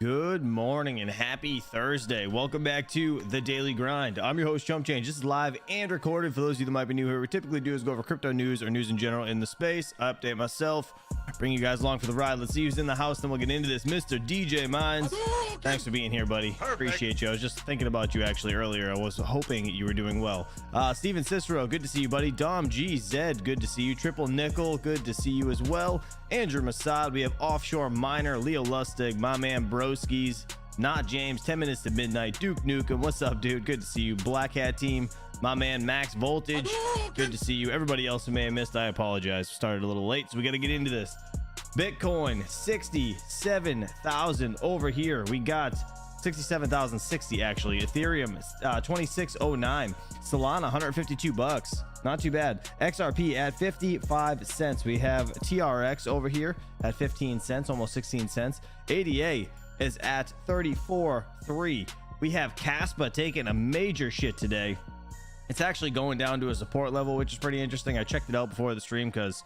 Good morning and happy Thursday. Welcome back to the Daily Grind. I'm your host, Chump Change. This is live and recorded. For those of you that might be new here, what we typically do is go over crypto news or news in general in the space. I update myself, bring you guys along for the ride. Let's see who's in the house, then we'll get into this. Mr. DJ Mines, thanks for being here, buddy. Perfect. Appreciate you. I was just thinking about you actually earlier. I was hoping you were doing well. Steven Cicero, good to see you, buddy. Dom G Zed, good to see you. Triple Nickel, good to see you as well. Andrew Masad, we have Offshore Miner, Leo Lustig, my man Broskis, Not James, 10 minutes to midnight, Duke Nukem, what's up, dude? Good to see you. Black Hat Team, my man Max Voltage, good to see you. Everybody else who may have missed, I apologize. Started a little late, so we got to get into this. Bitcoin 67,000 over here. We got 67,060 actually. Ethereum 2609. Solana 152 bucks. Not too bad. XRP at 55 cents. We have TRX over here at 15 cents, almost 16 cents. ADA is at 34.3. We have Caspa taking a major shit today. It's actually going down to a support level, which is pretty interesting. I checked it out before the stream because,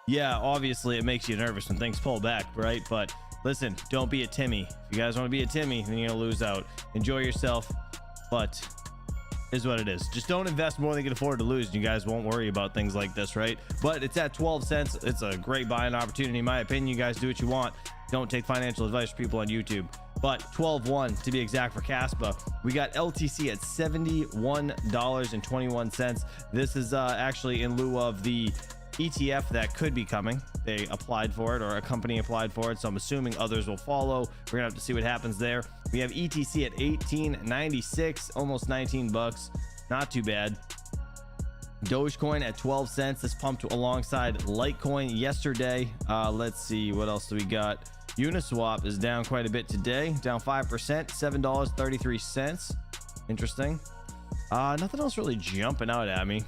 yeah, obviously it makes you nervous when things pull back, right? But listen, don't be a Timmy. If you guys want to be a Timmy, then you're gonna lose out. Enjoy yourself, but is what it is. Just don't invest more than you can afford to lose, and you guys won't worry about things like this, right? But it's at 12 cents. It's a great buying opportunity in my opinion. You guys do what you want. Don't take financial advice from people on YouTube. But 12.1 to be exact for Caspa. We got LTC at $71.21. This is actually in lieu of the ETF that could be coming. They applied for it, or a company applied for it, so I'm assuming others will follow. We're gonna have to see what happens there. We have ETC at 18.96, almost 19 bucks. Not too bad. Dogecoin at 12 cents. This pumped alongside Litecoin yesterday. Let's see, what else do we got? Uniswap is down quite a bit today, down 5%, $7.33. Interesting. Nothing else really jumping out at me.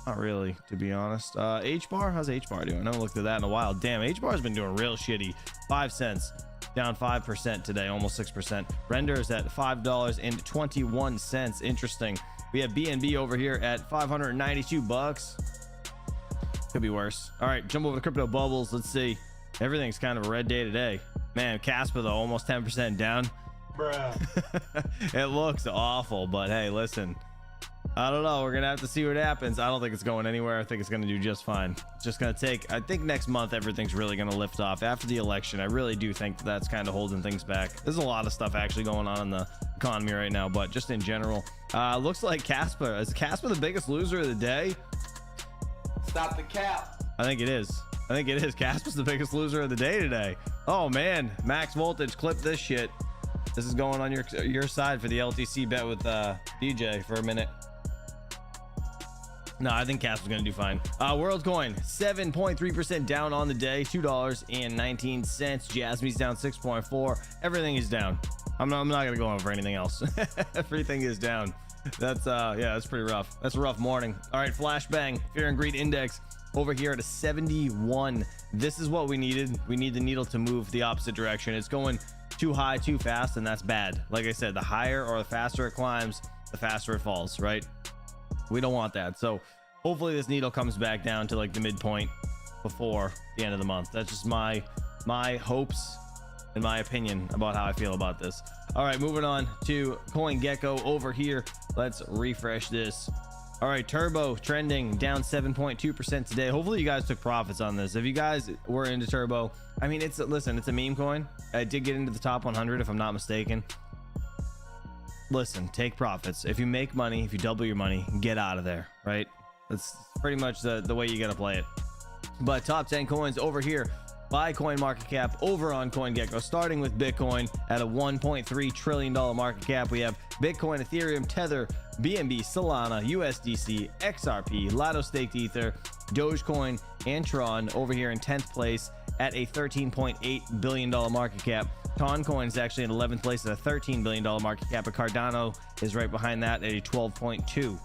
Not really, to be honest. HBAR, how's HBAR doing? I haven't looked at that in a while. Damn, HBAR has been doing real shitty. 5 cents, down 5% today, almost 6%. Render is at $5.21. Interesting. We have BNB over here at 592 bucks. Could be worse. All right, jump over to crypto bubbles. Let's see. Everything's kind of a red day today. Man, Caspa though, almost 10% down. Bruh. It looks awful, but hey, listen. I don't know. We're gonna have to see what happens. I don't think it's going anywhere. I think it's gonna do just fine. It's just gonna take, I think next month everything's really gonna lift off after the election. I really do think that's kind of holding things back. There's a lot of stuff actually going on in the economy right now, but just in general, looks like Caspa is the biggest loser of the day. Stop the cap. I think it is. I think it is. Caspa's the biggest loser of the day today. Oh man, Max Voltage, clip this shit. This is going on your side for the LTC bet with DJ for a minute. No, I think Caspa's gonna do fine. WorldCoin 7.3% down on the day, $2.19. Jasmy's down 6.4. Everything is down. I'm not gonna go over anything else. Everything is down. That's yeah, that's pretty rough. That's a rough morning. All right, flashbang. Fear and Greed Index over here at a 71. This is what we needed. We need the needle to move the opposite direction. It's going too high too fast, and that's bad. Like I said, the higher or the faster it climbs, the faster it falls, right? We don't want that. So hopefully this needle comes back down to like the midpoint before the end of the month. That's just my hopes and my opinion about how I feel about this. All right, moving on to CoinGecko over here. Let's refresh this. All right, Turbo trending down 7.2% today. Hopefully you guys took profits on this. If you guys were into Turbo, I mean, listen, it's a meme coin. I did get into the top 100 if I'm not mistaken. Listen, take profits. If you make money, if you double your money, get out of there, right? That's pretty much the way you gotta play it. But top 10 coins over here by coin market cap over on CoinGecko, starting with Bitcoin at a $1.3 trillion market cap. We have Bitcoin, Ethereum, Tether, BNB, Solana, USDC, XRP, Lotto Staked Ether, Dogecoin, and Tron over here in 10th place at a $13.8 billion market cap. Toncoin is actually in 11th place at a $13 billion market cap, and Cardano is right behind that at a 12.2.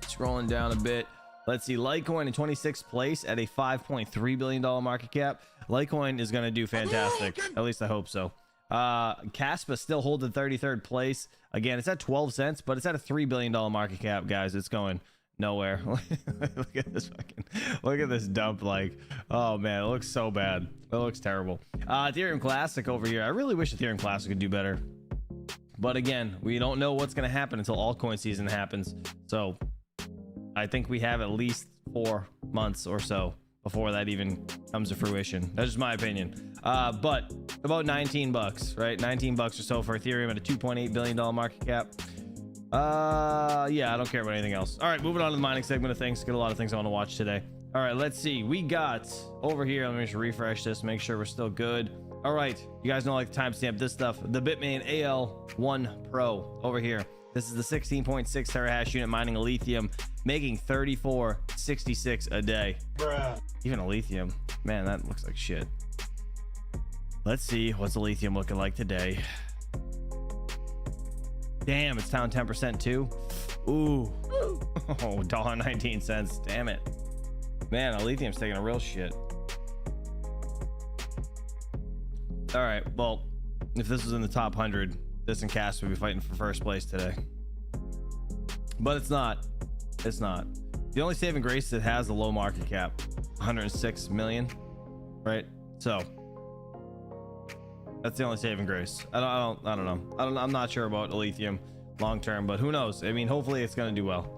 Scrolling down a bit, let's see, Litecoin in 26th place at a $5.3 billion market cap. Litecoin is going to do fantastic. At least I hope so. Caspa still holding 33rd place. Again, it's at 12 cents, but it's at a $3 billion market cap, guys. It's going nowhere. Look at this look at this dump. Like, oh man, it looks so bad. It looks terrible. Ethereum Classic over here. I really wish Ethereum Classic could do better, but again, we don't know what's going to happen until altcoin season happens. So I think we have at least 4 months or so before that even comes to fruition. That's just my opinion. But about 19 bucks, right? 19 bucks or so for Ethereum at a $2.8 billion market cap. Yeah, I don't care about anything else. All right, moving on to the mining segment of things. Got a lot of things I want to watch today. All right, let's see. We got over here. Let me just refresh this, make sure we're still good. All right, you guys know I like to timestamp this stuff. The Bitmain AL1 Pro over here. This is the 16.6 terahash unit mining a lithium, making 34.66 a day. Bruh. Even a lithium, man, that looks like shit. Let's see what's the lithium looking like today. Damn, it's down 10% too. Ooh. Oh, $1.19. Damn it. Man, a lithium's taking a real shit. All right, well, if this was in the top 100, this and Cass would be fighting for first place today. But it's not. It's not. The only saving grace that has a low market cap, 106 million, right? So that's the only saving grace. I don't know. I'm not sure about lithium long term, but who knows? I mean, hopefully it's going to do well.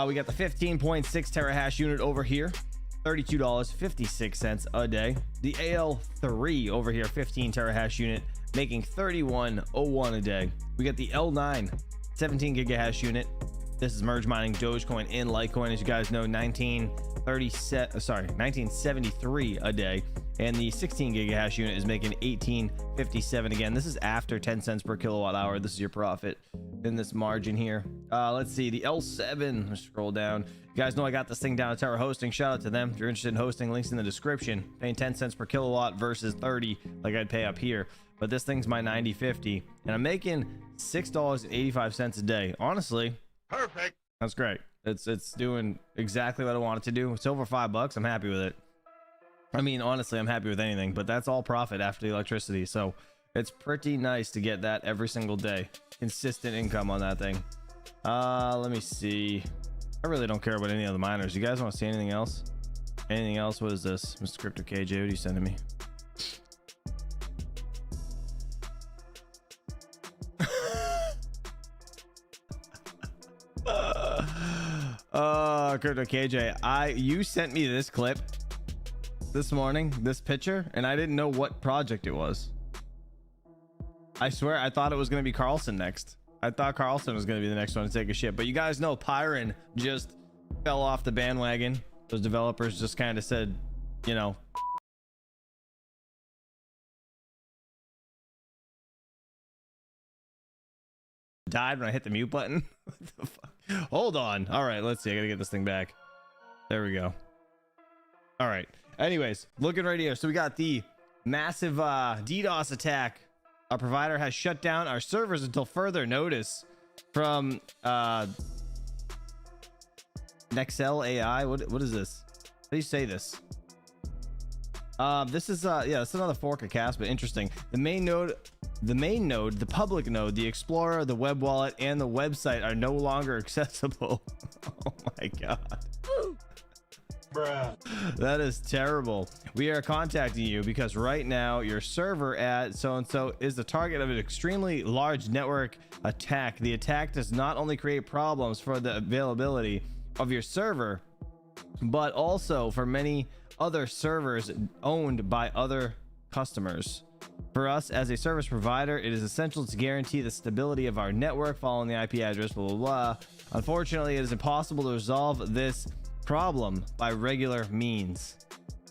We got the 15.6 terahash unit over here, $32.56 a day. The AL3 over here, 15 terahash unit, making $31.01 a day. We got the L9 17 gigahash unit. This is merge mining Dogecoin and Litecoin, as you guys know, 1973 a day. And the 16 gigahash unit is making 18.57 again. This is after 10 cents per kilowatt hour. This is your profit in this margin here. Let's see, the L7. Let's scroll down. You guys know I got this thing down at Terra Hosting. Shout out to them. If you're interested in hosting, links in the description. Paying 10 cents per kilowatt versus 30 like I'd pay up here. But this thing's my 9050, and I'm making $6.85 a day. Honestly, perfect. That's great. It's doing exactly what I want it to do. It's over $5. I'm happy with it. I mean, honestly, I'm happy with anything, but that's all profit after the electricity. So it's pretty nice to get that every single day. Consistent income on that thing. Let me see. I really don't care about any of the miners. You guys want to see anything else? Anything else? What is this? Mr. Crypto KJ, what are you sending me? Crypto KJ, you sent me this clip this morning, this picture, and I didn't know what project it was. I swear I thought it was going to be Carlson next. I thought Carlson was going to be the next one to take a shit, but you guys know Pyron just fell off the bandwagon. Those developers just kind of said, you know, died when I hit the mute button. What the fuck? Hold on. All right, let's see. I gotta get this thing back. There we go. All right, anyways, looking right here. So we got the massive DDoS attack. Our provider has shut down our servers until further notice from Nexel AI. What is this? How do you say this? This is yeah, it's another fork of Cas, but interesting. The main node, the public node, the Explorer, the web wallet, and the website are no longer accessible. Oh my god. Bruh. That is terrible. We are contacting you because right now your server at so-and-so is the target of an extremely large network attack. The attack does not only create problems for the availability of your server, but also for many other servers owned by other customers. For us as a service provider, it is essential to guarantee the stability of our network following the IP address, blah, blah, blah. Unfortunately, it is impossible to resolve this problem by regular means.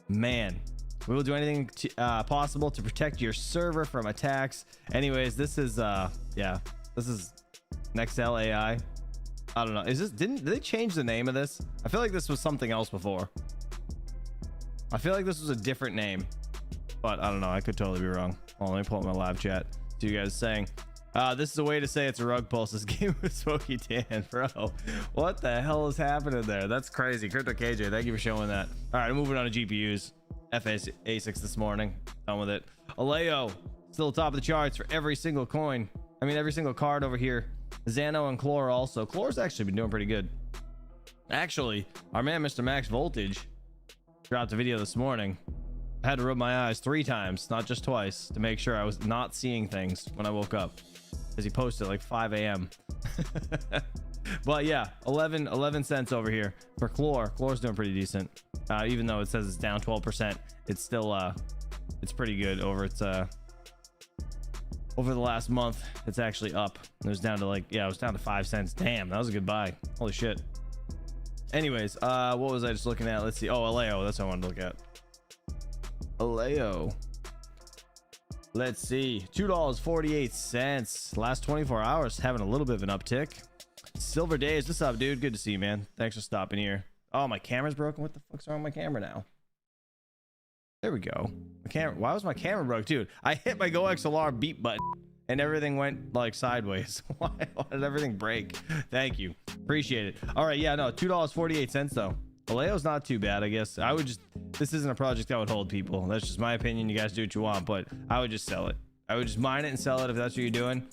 Man, we will do anything possible to protect your server from attacks. Anyways, this is yeah, this is Nexel AI. I don't know. Is this, did they change the name of this? I feel like this was something else before. I feel like this was a different name, but I don't know. I could totally be wrong. Well, let me pull up my live chat. See you guys saying. This is a way to say it's a rug pulse. This game with Smokey Dan, bro. What the hell is happening there? That's crazy. Crypto KJ, thank you for showing that. All right, moving on to GPUs. FA6 this morning. Done with it. Aleo, still top of the charts for every single coin. I mean, every single card over here. Xano and Chlor also. Chlor's actually been doing pretty good. Actually, our man, Mr. Max Voltage, dropped a video this morning. I had to rub my eyes 3 times, not just twice, to make sure I was not seeing things when I woke up, because he posted like 5 a.m. But yeah, 11 cents over here for Chlor. Chlor's doing pretty decent, even though it says it's down 12%. It's still it's pretty good over its over the last month. It's actually up. It was down to like, yeah, it was down to 5 cents. Damn, that was a good buy. Holy shit. Anyways, what was I just looking at? Let's see. Oh, Aleo, that's what I wanted to look at. Aleo, let's see, $2.48. Last 24 hours having a little bit of an uptick. Silver Days, what's up, dude? Good to see you, man. Thanks for stopping here. Oh, my camera's broken. What the fuck's wrong with my camera now? There we go. My camera, why was my camera broke? Dude, I hit my Go XLR beep button and everything went like sideways. Why did everything break? Thank you, appreciate it. All right, yeah, no, $2.48 though. Aleo's not too bad, I guess. I would just, this isn't a project that would hold people. That's just my opinion. You guys do what you want, but I would just sell it. I would just mine it and sell it if that's what you're doing.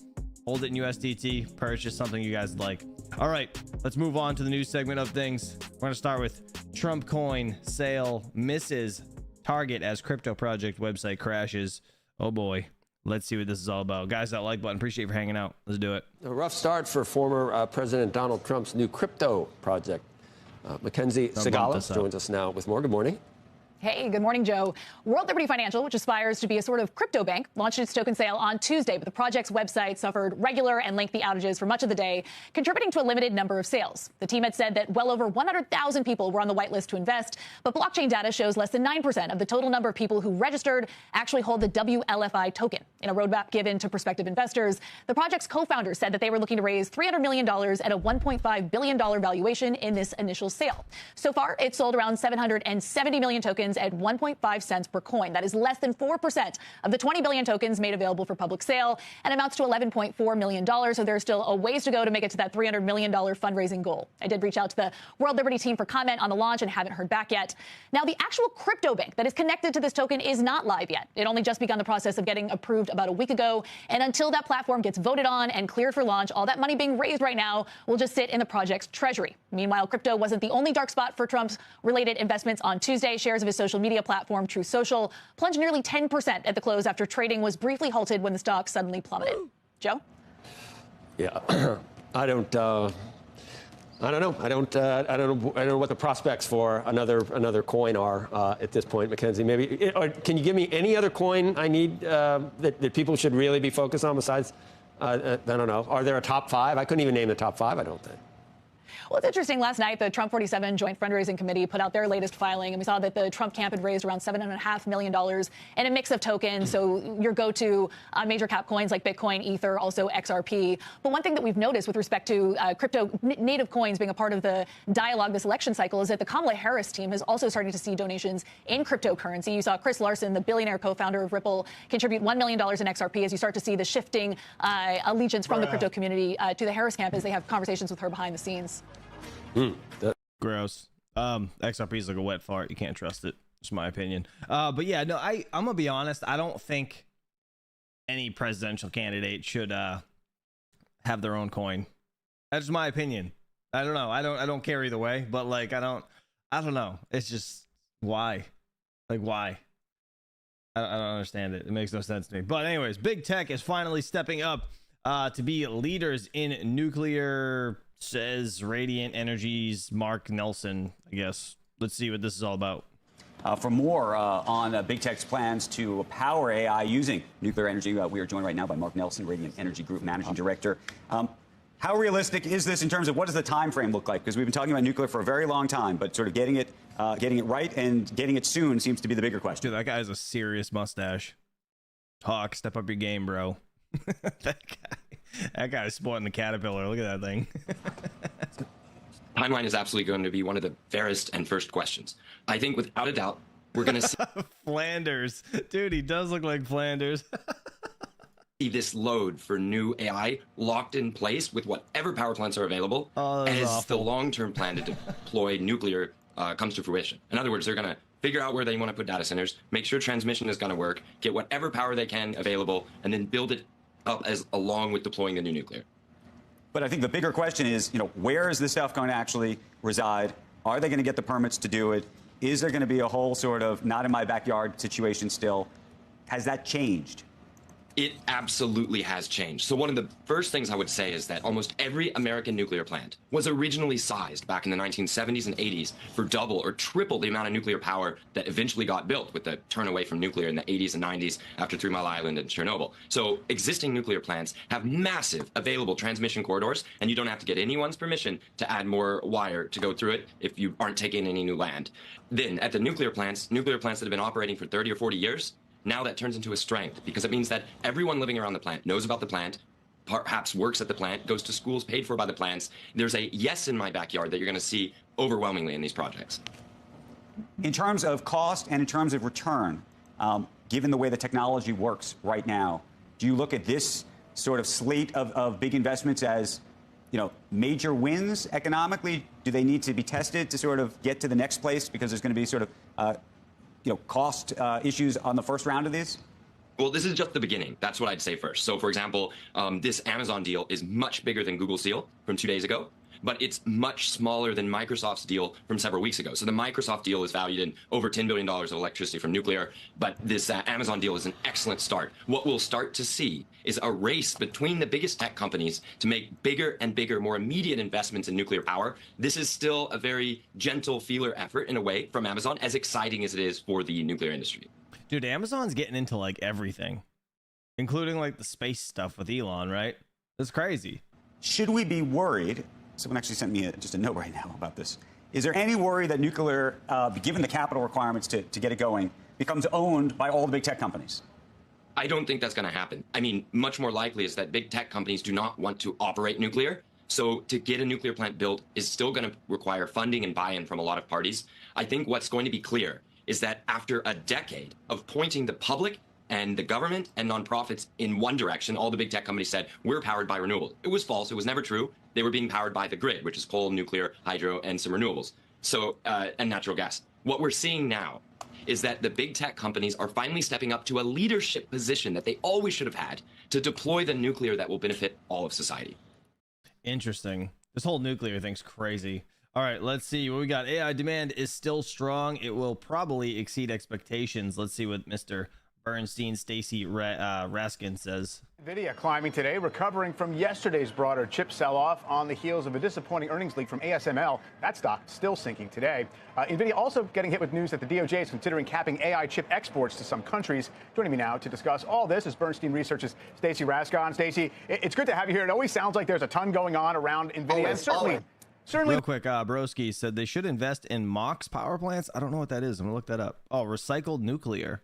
Hold it in USDT, purchase something you guys like. All right, let's move on to the news segment of things. We're going to start with Trump coin sale misses target as crypto project website crashes. Oh boy. Let's see what this is all about. Guys, that like button, appreciate you for hanging out. Let's do it. A rough start for former President Donald Trump's new crypto project. Mackenzie Segala joins us now with more. Good morning. Hey, good morning, Joe. World Liberty Financial, which aspires to be a sort of crypto bank, launched its token sale on Tuesday, but the project's website suffered regular and lengthy outages for much of the day, contributing to a limited number of sales. The team had said that well over 100,000 people were on the whitelist to invest, but blockchain data shows less than 9% of the total number of people who registered actually hold the WLFI token. In a roadmap given to prospective investors, the project's co-founders said that they were looking to raise $300 million at a $1.5 billion valuation in this initial sale. So far, it sold around 770 million tokens at 1.5 cents per coin. That is less than 4% of the 20 billion tokens made available for public sale and amounts to $11.4 million. So there's still a ways to go to make it to that $300 million fundraising goal. I did reach out to the World Liberty team for comment on the launch and haven't heard back yet. Now, the actual crypto bank that is connected to this token is not live yet. It only just begun the process of getting approved about a week ago. And until that platform gets voted on and cleared for launch, all that money being raised right now will just sit in the project's treasury. Meanwhile, crypto wasn't the only dark spot for Trump's related investments on Tuesday. Shares of his social media platform, Truth Social, plunged nearly 10% at the close after trading was briefly halted when the stock suddenly plummeted. Joe? Yeah, I don't know. I don't know what the prospects for another coin are at this point, Mackenzie. Maybe, or can you give me any other coin I need that people should really be focused on besides? I don't know. Are there a top 5? I couldn't even name the top 5. I don't think. Well, it's interesting. Last night, the Trump 47 Joint Fundraising Committee put out their latest filing, and we saw that the Trump camp had raised around $7.5 million in a mix of tokens. So your go-to major cap coins like Bitcoin, Ether, also XRP. But one thing that we've noticed with respect to crypto native coins being a part of the dialogue this election cycle is that the Kamala Harris team has also started to see donations in cryptocurrency. You saw Chris Larson, the billionaire co-founder of Ripple, contribute $1 million in XRP as you start to see the shifting allegiance from the crypto community to the Harris camp as they have conversations with her behind the scenes. Gross. XRP is like a wet fart. You can't trust it. It's my opinion. But yeah, no, I'm gonna be honest. I don't think any presidential candidate should have their own coin. That's my opinion. I don't know. I don't care either way. But like, I don't know. It's just why? Like why? I don't understand it. It makes no sense to me. But anyways, big tech is finally stepping up to be leaders in nuclear. Says Radiant Energy's Mark Nelson, I guess. Let's see what this is all about. For more on Big Tech's plans to power AI using nuclear energy, we are joined right now by Mark Nelson, Radiant Energy Group Managing Director. How realistic is this in terms of what does the time frame look like? Because we've been talking about nuclear for a very long time, but sort of getting it right and getting it soon seems to be the bigger question. Dude, that guy has a serious mustache. Hawk, step up your game, bro. That guy's sporting the caterpillar. Look at that thing. Timeline is absolutely going to be one of the fairest and first questions. I think without a doubt, we're going to see Flanders. Dude, he does look like Flanders. this load for new AI locked in place with whatever power plants are available as awful. the long-term plan to deploy nuclear comes to fruition. In other words, they're going to figure out where they want to put data centers, make sure transmission is going to work, get whatever power they can available, and then build it up as along with deploying the new nuclear. But I think the bigger question is, where is this stuff going to actually reside? Are they going to get the permits to do it? Is there going to be a whole sort of not in my backyard situation still? Has that changed? It absolutely has changed. So one of the first things I would say is that almost every American nuclear plant was originally sized back in the 1970s and 80s for double or triple the amount of nuclear power that eventually got built with the turn away from nuclear in the 80s and 90s after 3 Mile Island and Chernobyl. So existing nuclear plants have massive available transmission corridors, and you don't have to get anyone's permission to add more wire to go through it if you aren't taking any new land. Then at the nuclear plants that have been operating for 30 or 40 years, now that turns into a strength because it means that everyone living around the plant knows about the plant, perhaps works at the plant, goes to schools paid for by the plants. There's a yes in my backyard that you're going to see overwhelmingly in these projects. In terms of cost and in terms of return, given the way the technology works right now, do you look at this sort of slate of big investments as, major wins economically? Do they need to be tested to sort of get to the next place because there's going to be sort of cost issues on the first round of these? Well, this is just the beginning. That's what I'd say first. So, for example, this Amazon deal is much bigger than Google's deal from 2 days ago, but it's much smaller than Microsoft's deal from several weeks ago. So the Microsoft deal is valued in over $10 billion of electricity from nuclear, but this Amazon deal is an excellent start. What we'll start to see is a race between the biggest tech companies to make bigger and bigger, more immediate investments in nuclear power. This is still a very gentle feeler effort in a way from Amazon, as exciting as it is for the nuclear industry. Dude, Amazon's getting into like everything, including like the space stuff with Elon, right? That's crazy. Should we be worried? Someone actually sent me just a note right now about this. Is there any worry that nuclear, given the capital requirements to get it going, becomes owned by all the big tech companies? I don't think that's going to happen. I mean, much more likely is that big tech companies do not want to operate nuclear. So to get a nuclear plant built is still going to require funding and buy-in from a lot of parties. I think what's going to be clear is that after a decade of pointing the public and the government and nonprofits in one direction, all the big tech companies said, we're powered by renewables. It was false. It was never true. They were being powered by the grid, which is coal, nuclear, hydro, and some renewables. So, and natural gas. What we're seeing now is that the big tech companies are finally stepping up to a leadership position that they always should have had to deploy the nuclear that will benefit all of society. Interesting. This whole nuclear thing's crazy. All right, let's see what we got. AI demand is still strong. It will probably exceed expectations. Let's see what Mr. Bernstein, Stacy Raskin says. NVIDIA climbing today, recovering from yesterday's broader chip sell-off on the heels of a disappointing earnings leak from ASML. That stock still sinking today. NVIDIA also getting hit with news that the DOJ is considering capping AI chip exports to some countries. Joining me now to discuss all this is Bernstein Research's Stacy Raskin. Stacy, it's good to have you here. It always sounds like there's a ton going on around NVIDIA. Certainly. Real quick, Broski said they should invest in MOX power plants. I don't know what that is. I'm gonna look that up. Oh, recycled nuclear.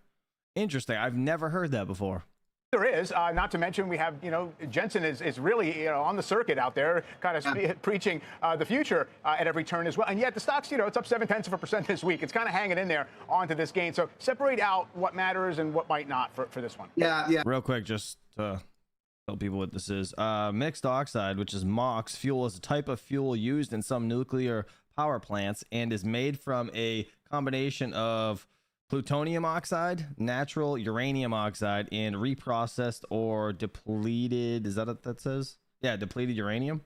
Interesting. I've never heard that before. There is, not to mention we have, Jensen is really, on the circuit out there, kind of preaching the future at every turn as well. And yet the stock's, it's up 0.7% this week. It's kind of hanging in there onto this gain. So separate out what matters and what might not for this one. Yeah. Real quick, just to tell people what this is. Mixed oxide, which is MOX fuel, is a type of fuel used in some nuclear power plants and is made from a combination of plutonium oxide, natural uranium oxide, and reprocessed or depleted, is that what that says? Yeah, depleted uranium.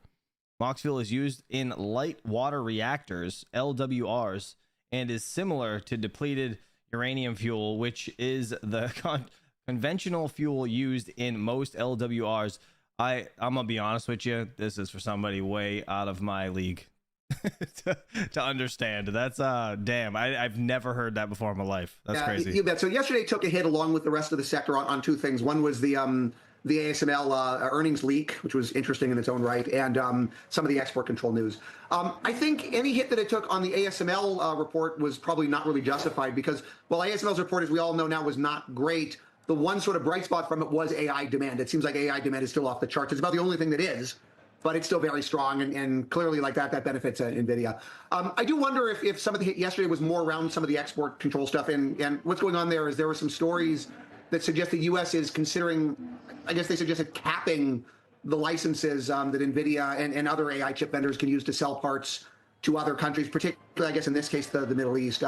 MOX fuel is used in light water reactors, LWRs, and is similar to depleted uranium fuel, which is the conventional fuel used in most LWRs. I'm gonna be honest with you, this is for somebody way out of my league to understand. That's damn, I've never heard that before in my life. That's crazy. You bet. So yesterday took a hit along with the rest of the sector on two things. One was the ASML earnings leak, which was interesting in its own right, and some of the export control news. I think any hit that it took on the ASML report was probably not really justified because while ASML's report, as we all know now, was not great, the one sort of bright spot from it was AI demand. It seems like AI demand is still off the charts. It's about the only thing that is, but it's still very strong, and clearly like that benefits NVIDIA. I do wonder if some of the hit yesterday was more around some of the export control stuff, and what's going on there is there were some stories that suggest the U.S. is considering, I guess they suggested capping the licenses that NVIDIA and other AI chip vendors can use to sell parts to other countries, particularly, I guess, in this case, the Middle East.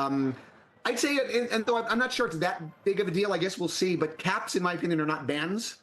I'd say, and though I'm not sure it's that big of a deal, I guess we'll see, but caps, in my opinion, are not bans.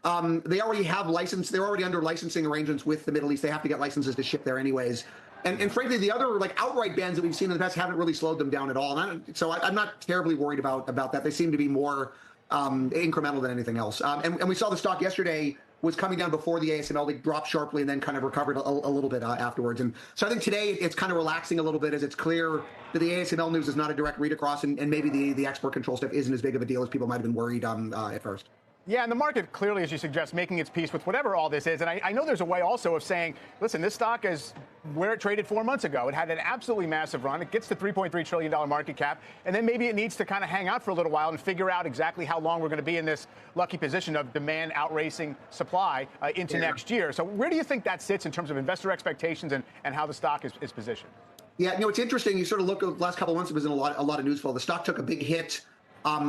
They already have license. They're already under licensing arrangements with the Middle East. They have to get licenses to ship there anyways. And frankly, the other like outright bans that we've seen in the past haven't really slowed them down at all. So I'm not terribly worried about that. They seem to be more incremental than anything else. And we saw the stock yesterday was coming down before the ASML. They dropped sharply and then kind of recovered a little bit afterwards. And so I think today it's kind of relaxing a little bit as it's clear that the ASML news is not a direct read across, and maybe the export control stuff isn't as big of a deal as people might have been worried at first. Yeah, and the market clearly, as you suggest, making its peace with whatever all this is. And I know there's a way also of saying, listen, this stock is where it traded 4 months ago. It had an absolutely massive run. It gets to $3.3 trillion market cap. And then maybe it needs to kind of hang out for a little while and figure out exactly how long we're going to be in this lucky position of demand outracing supply into next year. So where do you think that sits in terms of investor expectations and how the stock is positioned? Yeah, it's interesting. You sort of look at the last couple of months, it was in a lot of news flow. The stock took a big hit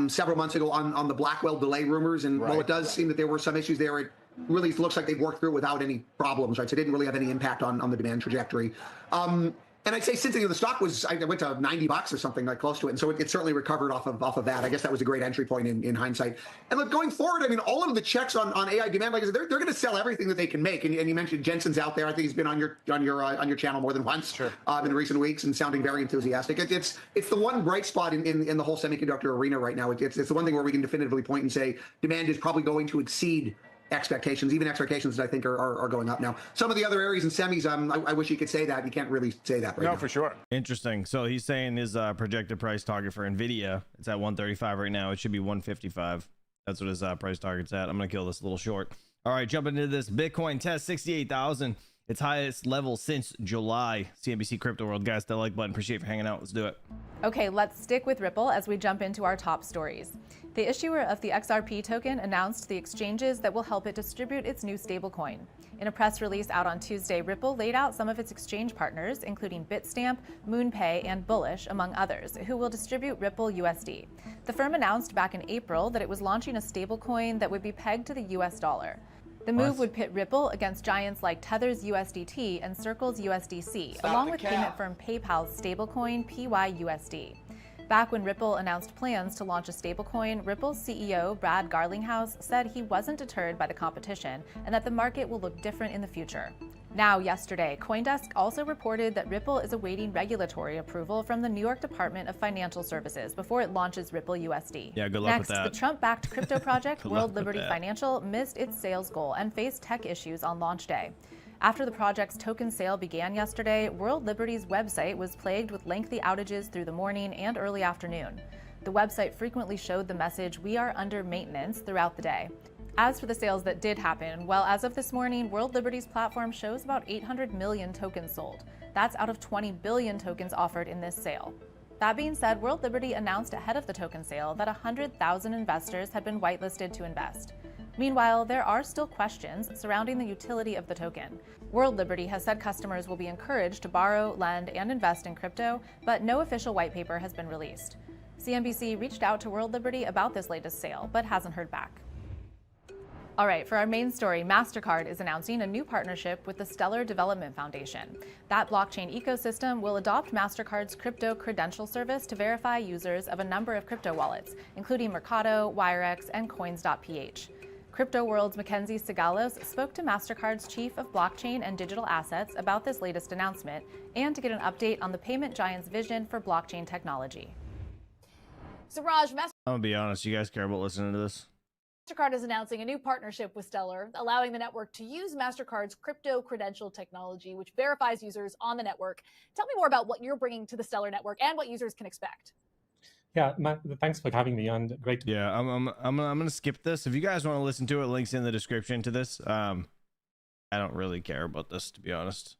several months ago on the Blackwell delay rumors, and while it does seem that there were some issues there, it really looks like they've worked through it without any problems, right? So it didn't really have any impact on the demand trajectory. And I'd say since the stock I went to $90 or something like close to it, and so it certainly recovered off of that. I guess that was a great entry point in hindsight. And look, going forward, I mean, all of the checks on AI demand, like I said, they're going to sell everything that they can make. And you mentioned Jensen's out there. I think he's been on your channel more than once in recent weeks and sounding very enthusiastic. It's the one bright spot in the whole semiconductor arena right now. It's the one thing where we can definitively point and say demand is probably going to exceed expectations, even expectations that I think are going up now. Some of the other areas in semis, I wish you could say that. You can't really say that right now. No, for sure. Interesting. So he's saying his projected price target for NVIDIA, it's at 135 right now. It should be 155. That's what his price target's at. I'm going to kill this a little short. All right, jumping into this. Bitcoin test 68,000. Its highest level since July. CNBC Crypto World. Guys, that like button. Appreciate you for hanging out. Let's do it. Okay, let's stick with Ripple as we jump into our top stories. The issuer of the XRP token announced the exchanges that will help it distribute its new stablecoin. In a press release out on Tuesday, Ripple laid out some of its exchange partners, including Bitstamp, MoonPay, and Bullish, among others, who will distribute Ripple USD. The firm announced back in April that it was launching a stablecoin that would be pegged to the US dollar. The move would pit Ripple against giants like Tether's USDT and Circle's USDC, along with payment firm PayPal's stablecoin PYUSD. Back when Ripple announced plans to launch a stablecoin, Ripple's CEO Brad Garlinghouse said he wasn't deterred by the competition and that the market will look different in the future. Now, yesterday, CoinDesk also reported that Ripple is awaiting regulatory approval from the New York Department of Financial Services before it launches Ripple USD. Yeah, good luck with that. The Trump-backed crypto project World Liberty Financial missed its sales goal and faced tech issues on launch day. After the project's token sale began yesterday, World Liberty's website was plagued with lengthy outages through the morning and early afternoon. The website frequently showed the message, "We are under maintenance," throughout the day. As for the sales that did happen, well, as of this morning, World Liberty's platform shows about 800 million tokens sold. That's out of 20 billion tokens offered in this sale. That being said, World Liberty announced ahead of the token sale that 100,000 investors had been whitelisted to invest. Meanwhile, there are still questions surrounding the utility of the token. World Liberty has said customers will be encouraged to borrow, lend, and invest in crypto, but no official white paper has been released. CNBC reached out to World Liberty about this latest sale, but hasn't heard back. All right, for our main story, MasterCard is announcing a new partnership with the Stellar Development Foundation. That blockchain ecosystem will adopt MasterCard's crypto credential service to verify users of a number of crypto wallets, including Mercado, Wirex, and Coins.ph. Crypto World's Mackenzie Sigalos spoke to MasterCard's chief of blockchain and digital assets about this latest announcement and to get an update on the payment giant's vision for blockchain technology. So, Raj, I'm gonna be honest, you guys care about listening to this? MasterCard is announcing a new partnership with Stellar, allowing the network to use MasterCard's crypto credential technology, which verifies users on the network. Tell me more about what you're bringing to the Stellar network and what users can expect. Yeah, thanks for having me on. Great. Yeah, I'm gonna skip this. If you guys want to listen to it, links in the description to this. I don't really care about this, to be honest.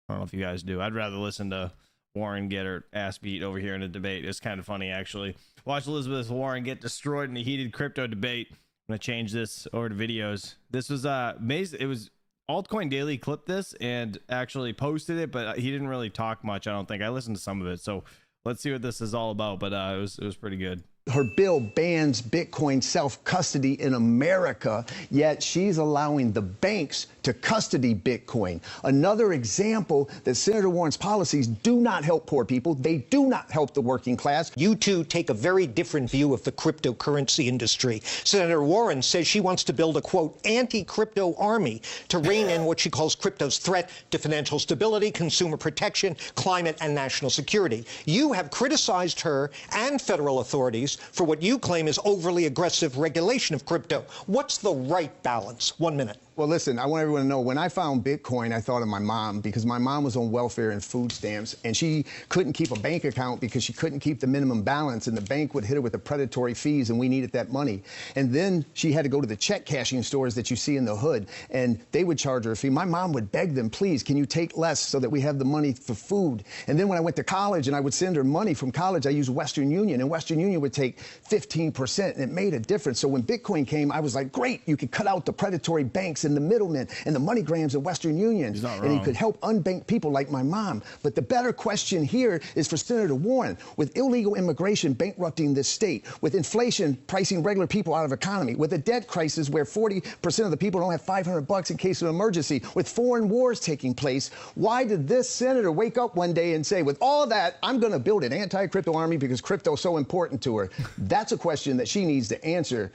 I don't know if you guys do. I'd rather listen to Warren get her ass beat over here in a debate. It's kind of funny, actually. Watch Elizabeth Warren get destroyed in a heated crypto debate. I'm gonna change this over to videos. This was amazing. It was Altcoin Daily clipped this and actually posted it, but he didn't really talk much. I don't think. I listened to some of it, so let's see what this is all about. But it was pretty good. Her bill bans Bitcoin self-custody in America, yet she's allowing the banks to custody Bitcoin. Another example that Senator Warren's policies do not help poor people. They do not help the working class. You two take a very different view of the cryptocurrency industry. Senator Warren says she wants to build a, quote, anti-crypto army to rein in what she calls crypto's threat to financial stability, consumer protection, climate, and national security. You have criticized her and federal authorities for what you claim is overly aggressive regulation of crypto. What's the right balance? 1 minute. Well, listen, I want everyone to know, when I found Bitcoin, I thought of my mom, because my mom was on welfare and food stamps, and she couldn't keep a bank account because she couldn't keep the minimum balance, and the bank would hit her with the predatory fees, and we needed that money. And then she had to go to the check cashing stores that you see in the hood, and they would charge her a fee. My mom would beg them, please, can you take less so that we have the money for food? And then when I went to college and I would send her money from college, I used Western Union, and Western Union would take 15%, and it made a difference. So when Bitcoin came, I was like, great, you could cut out the predatory banks and the middlemen and the MoneyGrams and Western Union, and he could help unbanked people like my mom. But the better question here is for Senator Warren. With illegal immigration bankrupting this state, with inflation pricing regular people out of economy, with a debt crisis where 40% of the people don't have $500 in case of an emergency, with foreign wars taking place, why did this senator wake up one day and say, with all that, I'm going to build an anti-crypto army because crypto is so important to her? That's a question that she needs to answer.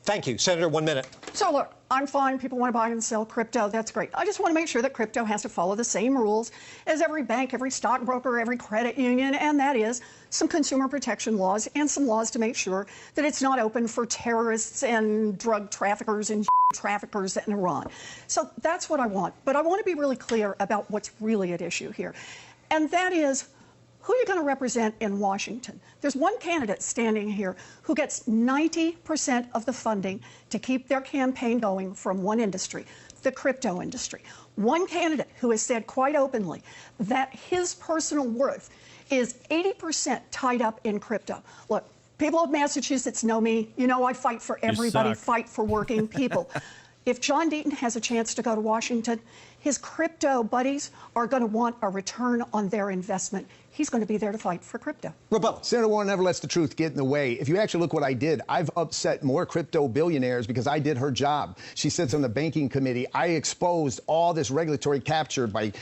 Thank you. Senator, 1 minute. So look, I'm fine. People want to buy and sell crypto. That's great. I just want to make sure that crypto has to follow the same rules as every bank, every stockbroker, every credit union, and that is some consumer protection laws and some laws to make sure that it's not open for terrorists and drug traffickers and traffickers in Iran. So that's what I want. But I want to be really clear about what's really at issue here. And that is, who are you going to represent in Washington? There's one candidate standing here who gets 90% of the funding to keep their campaign going from one industry, the crypto industry. One candidate who has said quite openly that his personal worth is 80% tied up in crypto. Look, people of Massachusetts know me. You know I fight for everybody, fight for working people. If John Deaton has a chance to go to Washington, his crypto buddies are going to want a return on their investment. He's going to be there to fight for crypto. Senator Warren never lets the truth get in the way. If you actually look what I did, I've upset more crypto billionaires because I did her job. She sits on the banking committee. I exposed all this regulatory capture by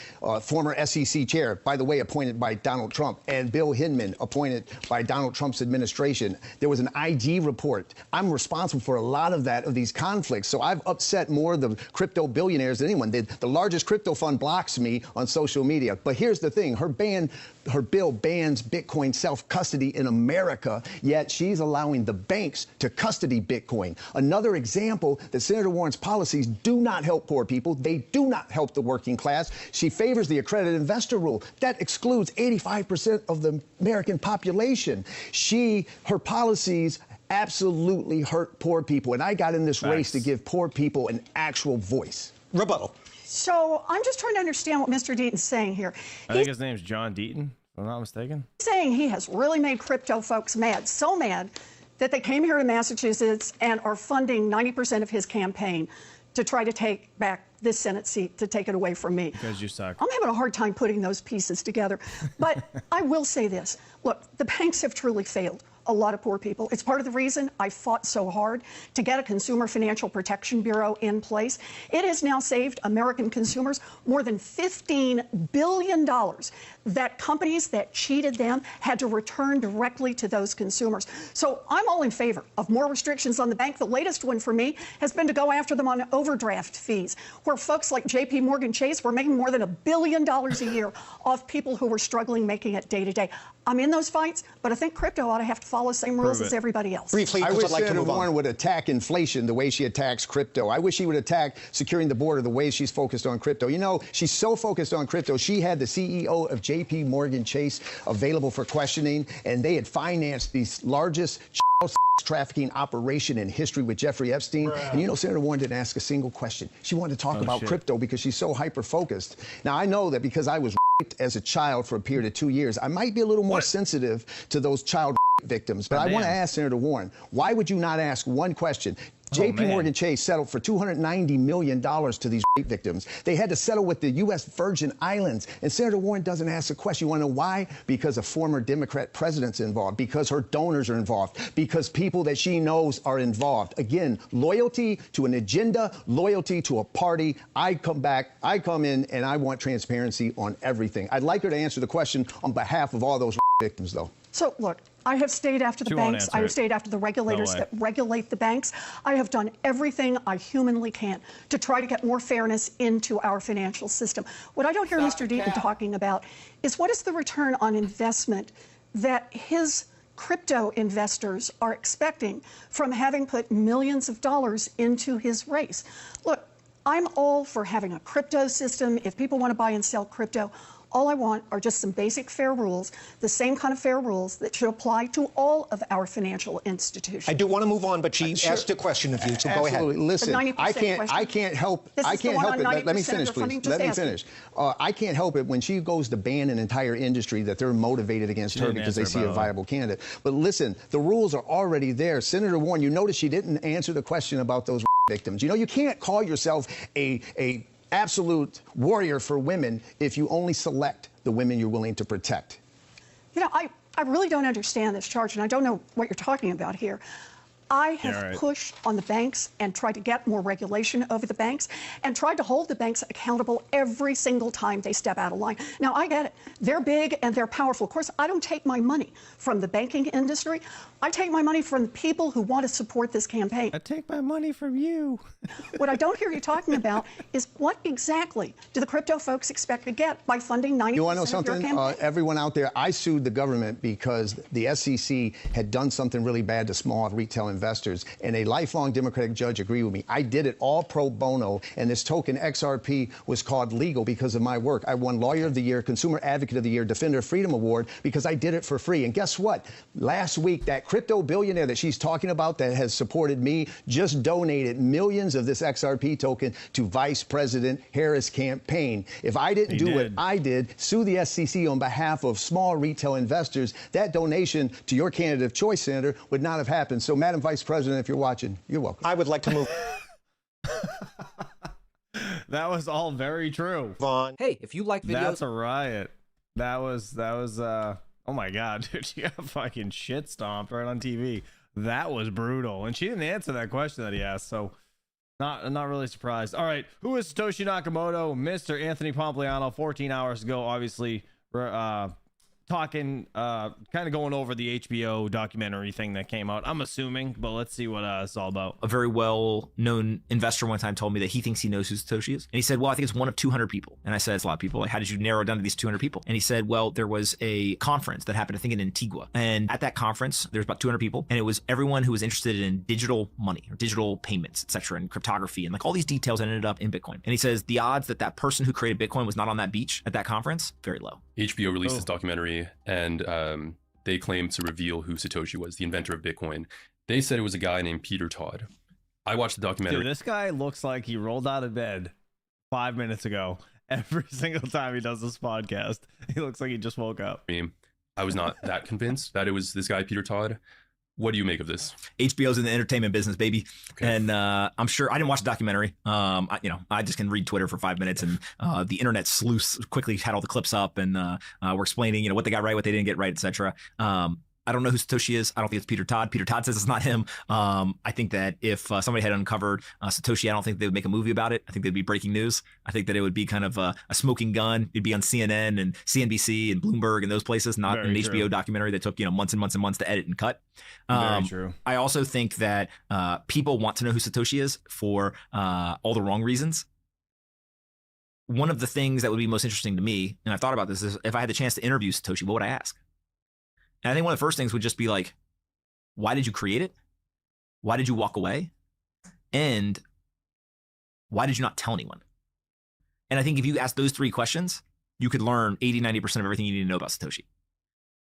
former SEC chair, by the way, appointed by Donald Trump, and Bill Hinman, appointed by Donald Trump's administration. There was an IG report. I'm responsible for a lot of that, of these conflicts. So I've upset more of the crypto billionaires than anyone. The largest crypto fund blocks me on social media. But here's the thing. Her bill bans Bitcoin self-custody in America, yet she's allowing the banks to custody Bitcoin. Another example that Senator Warren's policies do not help poor people. They do not help the working class. She favors the accredited investor rule. That excludes 85% of the American population. Her policies absolutely hurt poor people, and I got in this race to give poor people an actual voice. Rebuttal. So I'm just trying to understand what Mr. Deaton's saying here. I think his name's John Deaton, if I'm not mistaken. He's saying he has really made crypto folks mad, so mad that they came here to Massachusetts and are funding 90% of his campaign to try to take back this Senate seat, to take it away from me. Because you suck. I'm having a hard time putting those pieces together. But I will say this. Look, the banks have truly failed a lot of poor people. It's part of the reason I fought so hard to get a Consumer Financial Protection Bureau in place. It has now saved American consumers more than $15 billion that companies that cheated them had to return directly to those consumers. So I'm all in favor of more restrictions on the bank. The latest one for me has been to go after them on overdraft fees, where folks like JP Morgan Chase were making more than $1 billion a year off people who were struggling making it day to day. I'm in those fights, but I think crypto ought to have to follow the same rules as everybody else. Briefly, I wish I'd like Senator to move on. Warren would attack inflation the way she attacks crypto. I wish she would attack securing the border the way she's focused on crypto. You know, she's so focused on crypto, she had the CEO of JP Morgan Chase available for questioning, and they had financed the largest trafficking operation in history with Jeffrey Epstein. And you know, Senator Warren didn't ask a single question. She wanted to talk about crypto because she's so hyper-focused. Now, I know that because I was raped as a child for a period of 2 years, I might be a little more sensitive to those child victims. But I want to ask Senator Warren, why would you not ask one question? JP Morgan Chase settled for $290 million to these rape victims. They had to settle with the U.S. Virgin Islands. And Senator Warren doesn't ask the question. You want to know why? Because a former Democrat president's involved, because her donors are involved, because people that she knows are involved. Again, loyalty to an agenda, loyalty to a party. I come in and I want transparency on everything. I'd like her to answer the question on behalf of all those victims, though. So, look, I have stayed after the banks. I have stayed after the regulators that regulate the banks. I have done everything I humanly can to try to get more fairness into our financial system. What I don't hear Mr. Deaton talking about is what is the return on investment that his crypto investors are expecting from having put millions of dollars into his race. Look, I'm all for having a crypto system. If people want to buy and sell crypto, all I want are just some basic fair rules, the same kind of fair rules that should apply to all of our financial institutions. I do want to move on, but she asked a question of you, so go ahead. Listen, I can't help it. Let me finish, please. Let me finish. I can't help it when she goes to ban an entire industry that they're motivated against her because they see a viable candidate. But listen, the rules are already there. Senator Warren, you notice she didn't answer the question about those victims. You know, you can't call yourself a absolute warrior for women if you only select the women you're willing to protect. You know, I really don't understand this charge, and I don't know what you're talking about here. I have pushed on the banks and tried to get more regulation over the banks and tried to hold the banks accountable every single time they step out of line. Now, I get it. They're big and they're powerful. Of course, I don't take my money from the banking industry. I take my money from the people who want to support this campaign. I take my money from you. What I don't hear you talking about is what exactly do the crypto folks expect to get by funding 90% You want to know of your something? campaign? Everyone out there, I sued the government because the SEC had done something really bad to small retail investors, and a lifelong Democratic judge agreed with me. I did it all pro bono, and this token XRP was called legal because of my work. I won Lawyer of the Year, Consumer Advocate of the Year, Defender of Freedom Award because I did it for free. And guess what? Last week, that crypto billionaire that she's talking about that has supported me just donated millions of this XRP token to Vice President Harris' campaign. If I didn't do what I did, sue the SEC on behalf of small retail investors, that donation to your candidate of choice, Senator, would not have happened. So, Madam Vice President, if you're watching, you're welcome. I would like to move. That was all very true. Vaughn. Hey, if you like videos, that's a riot. That was oh my god, dude, she got fucking shit stomped right on TV. That was brutal, and she didn't answer that question that he asked, so not really surprised. All right, who is Satoshi Nakamoto? Mr. Anthony Pompliano, 14 hours ago, obviously talking, kind of going over the HBO documentary thing that came out, I'm assuming, but let's see what it's all about. a very well-known investor one time told me that he thinks he knows who Satoshi is. And he said, well, I think it's one of 200 people. And I said, it's a lot of people. Like, how did you narrow it down to these 200 people? And he said, well, there was a conference that happened, I think, in Antigua. And at that conference, there's about 200 people. And it was everyone who was interested in digital money or digital payments, et cetera, and cryptography. And like all these details ended up in Bitcoin. And he says the odds that that person who created Bitcoin was not on that beach at that conference, very low. HBO released this documentary, and they claimed to reveal who Satoshi was, the inventor of Bitcoin. They said it was a guy named Peter Todd. I watched the documentary. Dude, this guy looks like he rolled out of bed 5 minutes ago. Every single time he does this podcast, he looks like he just woke up. I was not that convinced that it was this guy, Peter Todd. What do you make of this? HBO's in the entertainment business, baby. Okay. And I'm sure I didn't watch the documentary. I just can read Twitter for 5 minutes, and the internet sleuths quickly had all the clips up, and we're explaining, what they got right, what they didn't get right, etc. I don't know who Satoshi is. I don't think it's Peter Todd. Peter Todd says it's not him. I think that if somebody had uncovered Satoshi, I don't think they would make a movie about it. I think they'd be breaking news. I think that it would be kind of a smoking gun. It'd be on CNN and CNBC and Bloomberg and those places, not an HBO documentary that took months and months and months to edit and cut. Very true. I also think that people want to know who Satoshi is for all the wrong reasons. One of the things that would be most interesting to me, and I've thought about this, is if I had the chance to interview Satoshi, what would I ask? And I think one of the first things would just be like, why did you create it? Why did you walk away? And why did you not tell anyone? And I think if you ask those three questions, you could learn 80-90% of everything you need to know about Satoshi.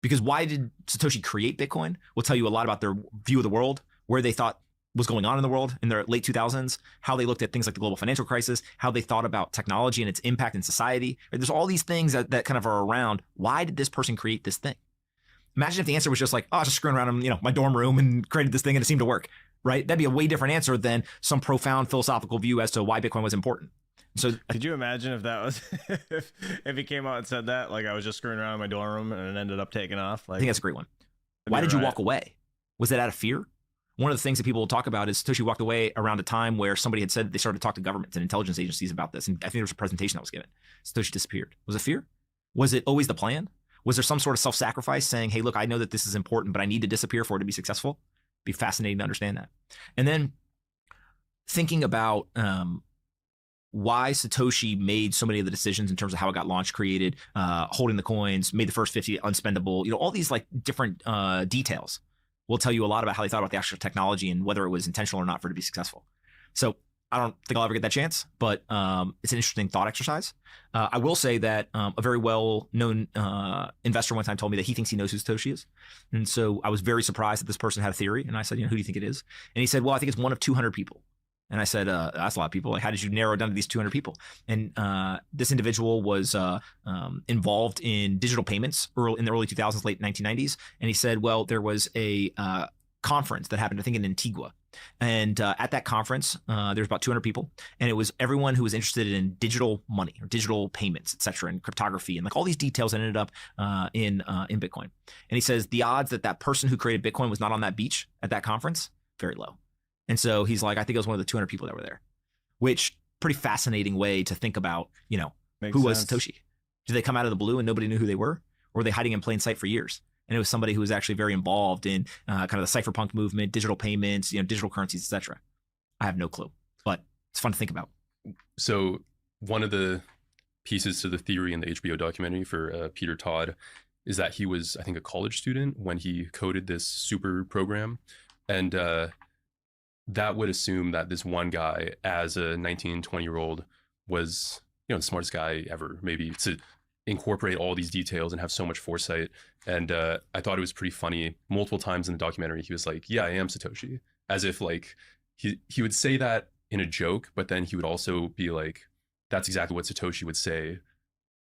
Because why did Satoshi create Bitcoin will tell you a lot about their view of the world, where they thought was going on in the world in their late 2000s, how they looked at things like the global financial crisis, how they thought about technology and its impact in society. There's all these things that kind of are around. Why did this person create this thing? Imagine if the answer was just like, oh, I was just screwing around in my dorm room and created this thing and it seemed to work. right? That'd be a way different answer than some profound philosophical view as to why Bitcoin was important. So could you imagine if that was if he came out and said that, like I was just screwing around in my dorm room and it ended up taking off? Like, I think that's a great one. Why did you walk away? Was it out of fear? One of the things that people will talk about is Satoshi walked away around a time where somebody had said that they started to talk to governments and intelligence agencies about this. And I think there was a presentation that was given. Satoshi disappeared. Was it fear? Was it always the plan? Was there some sort of self-sacrifice saying, hey, look, I know that this is important, but I need to disappear for it to be successful? It'd be fascinating to understand that. And then thinking about why Satoshi made so many of the decisions in terms of how it got launched, created, holding the coins, made the first 50 unspendable, you know, all these like different details will tell you a lot about how they thought about the actual technology and whether it was intentional or not for it to be successful. So I don't think I'll ever get that chance, but it's an interesting thought exercise. I will say that a very well-known investor one time told me that he thinks he knows who Satoshi is. And so I was very surprised that this person had a theory. And I said, you know, who do you think it is? And he said, well, I think it's one of 200 people. And I said, that's a lot of people. Like, how did you narrow it down to these 200 people? And this individual was involved in digital payments in the early 2000s, late 1990s. And he said, well, there was a conference that happened, I think, in Antigua. And at that conference, there was about 200 people. And it was everyone who was interested in digital money or digital payments, et cetera, and cryptography. And like all these details ended up in Bitcoin. And he says the odds that that person who created Bitcoin was not on that beach at that conference, very low. And so he's like, I think it was one of the 200 people that were there, which pretty fascinating way to think about, you know, who was Satoshi? Did they come out of the blue and nobody knew who they were? Or were they hiding in plain sight for years? And it was somebody who was actually very involved in kind of the cypherpunk movement, digital payments, you know, digital currencies, etc. I have no clue, but it's fun to think about. So one of the pieces to the theory in the HBO documentary for Peter Todd is that he was, I think, a college student when he coded this super program. And that would assume that this one guy, as a 19, 20-year-old, was, you know, the smartest guy ever, maybe, to incorporate all these details and have so much foresight. And I thought it was pretty funny. Multiple times in the documentary, he was like, yeah, I am Satoshi. As if, like, he would say that in a joke, but then he would also be like, that's exactly what Satoshi would say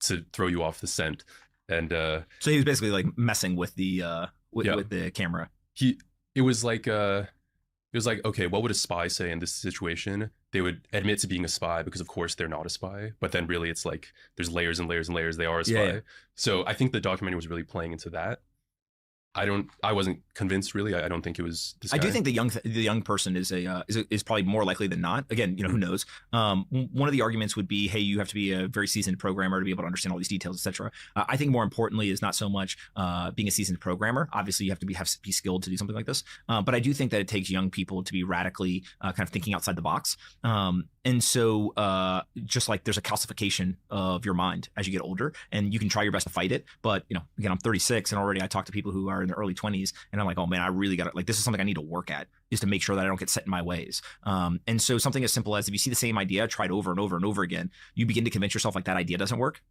to throw you off the scent. And so he was basically like messing with the with the camera. It was like, okay, what would a spy say in this situation? They would admit to being a spy because, of course, they're not a spy. But then really it's like there's layers and layers and layers. They are a spy. Yeah. So I think the documentary was really playing into that. I wasn't convinced, really. I don't think it was this guy. I do think the young person is probably more likely than not. Again, you know, who knows? One of the arguments would be, hey, you have to be a very seasoned programmer to be able to understand all these details, etc. I think more importantly is not so much being a seasoned programmer. Obviously, you have to be skilled to do something like this. But I do think that it takes young people to be radically kind of thinking outside the box. And so just like there's a calcification of your mind as you get older, and you can try your best to fight it. But, you know, again, I'm 36 and already I talk to people who are in their early 20s and I'm like, oh man, I really got to, like, this is something I need to work at, is to make sure that I don't get set in my ways. And so something as simple as if you see the same idea tried over and over and over again, you begin to convince yourself like that idea doesn't work,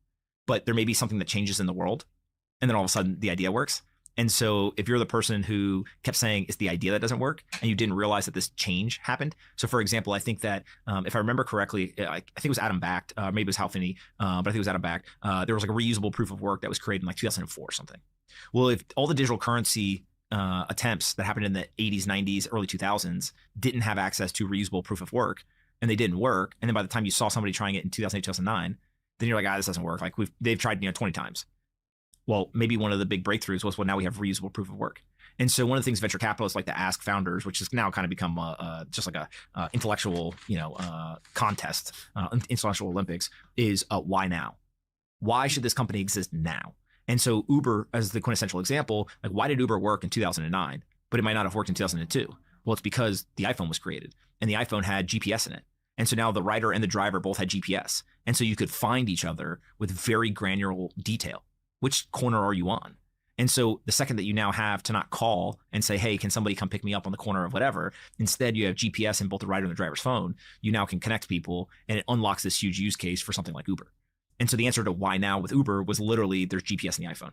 but there may be something that changes in the world. And then all of a sudden the idea works. And so if you're the person who kept saying it's the idea that doesn't work and you didn't realize that this change happened. So for example, I think that if I remember correctly, I think it was Adam Backed, maybe it was Hal Finney, but I think it was Adam Backed. There was like a reusable proof of work that was created in like 2004 or something. Well, if all the digital currency attempts that happened in the 80s, 90s, early 2000s didn't have access to reusable proof of work and they didn't work. And then by the time you saw somebody trying it in 2008, 2009, then you're like, this doesn't work. Like they've tried, 20 times. Well, maybe one of the big breakthroughs was, well, now we have reusable proof of work. And so one of the things venture capitalists like to ask founders, which has now kind of become just like a intellectual, contest, intellectual Olympics, is why now? Why should this company exist now? And so Uber, as the quintessential example, like why did Uber work in 2009, but it might not have worked in 2002? Well, it's because the iPhone was created and the iPhone had GPS in it. And so now the rider and the driver both had GPS. And so you could find each other with very granular detail. Which corner are you on? And so the second that you now have to not call and say, hey, can somebody come pick me up on the corner of whatever? Instead, you have GPS in both the rider and the driver's phone. You now can connect people and it unlocks this huge use case for something like Uber. And so the answer to why now with Uber was literally there's GPS in the iPhone.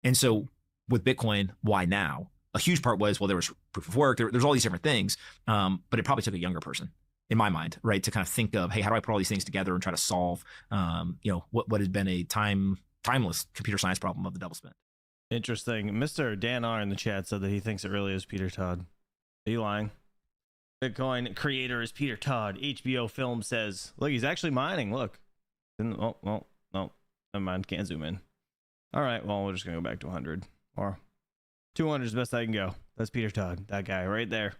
And so with Bitcoin, why now? A huge part was, well, there was proof of work. There's all these different things, but it probably took a younger person, in my mind, right, to kind of think of, hey, how do I put all these things together and try to solve, what has been a timeless computer science problem of the double spend. Interesting. Mr. Dan R in the chat said that he thinks it really is Peter Todd. Are you lying? Bitcoin creator is Peter Todd. HBO film says, look, he's actually mining. Look. Oh, well, no. Never mind. Can't zoom in. All right. Well, we're just going to go back to 100. Or 200 is the best I can go. That's Peter Todd. That guy right there.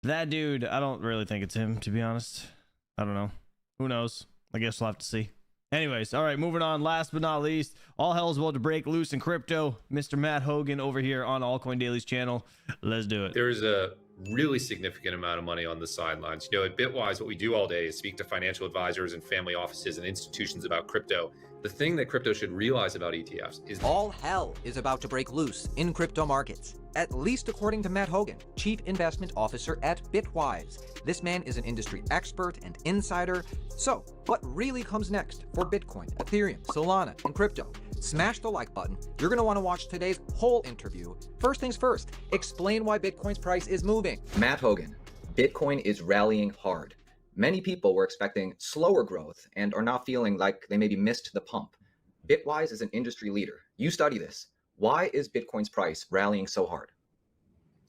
That dude, I don't really think it's him, to be honest. I don't know. Who knows? I guess we'll have to see. Anyways, all right, moving on. Last but not least, all hell is about to break loose in crypto. Mr. Matt Hogan over here on Altcoin Daily's channel. Let's do it. There's a really significant amount of money on the sidelines. You know, at Bitwise, what we do all day is speak to financial advisors and family offices and institutions about crypto. The thing that crypto should realize about ETFs is all hell is about to break loose in crypto markets, at least according to Matt Hogan, Chief Investment Officer at Bitwise. This man is an industry expert and insider. So, what really comes next for Bitcoin, Ethereum, Solana, and crypto? Smash the like button. You're going to want to watch today's whole interview. First things first, explain why Bitcoin's price is moving. Matt Hogan, Bitcoin is rallying hard. Many people were expecting slower growth and are now feeling like they maybe missed the pump. Bitwise is an industry leader. You study this. Why is Bitcoin's price rallying so hard?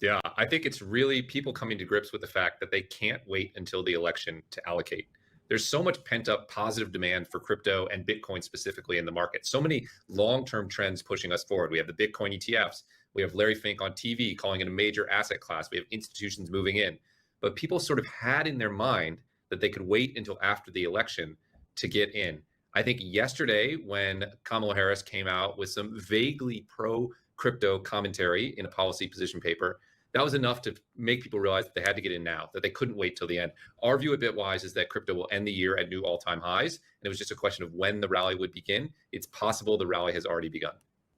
Yeah, I think it's really people coming to grips with the fact that they can't wait until the election to allocate. There's so much pent up positive demand for crypto and Bitcoin specifically in the market. So many long-term trends pushing us forward. We have the Bitcoin ETFs. We have Larry Fink on TV calling it a major asset class. We have institutions moving in. But people sort of had in their mind that they could wait until after the election to get in. I think yesterday when Kamala Harris came out with some vaguely pro-crypto commentary in a policy position paper, that was enough to make people realize that they had to get in now, that they couldn't wait till the end. Our view at Bitwise is that crypto will end the year at new all-time highs, and it was just a question of when the rally would begin. It's possible the rally has already begun.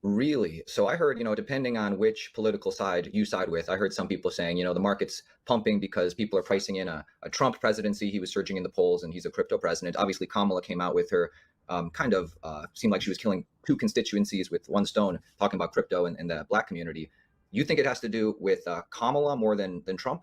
Really? So I heard, depending on which political side you side with, I heard some people saying, the market's pumping because people are pricing in a Trump presidency. He was surging in the polls and he's a crypto president. Obviously, Kamala came out with her seemed like she was killing two constituencies with one stone, talking about crypto and the Black community. You think it has to do with Kamala more than Trump?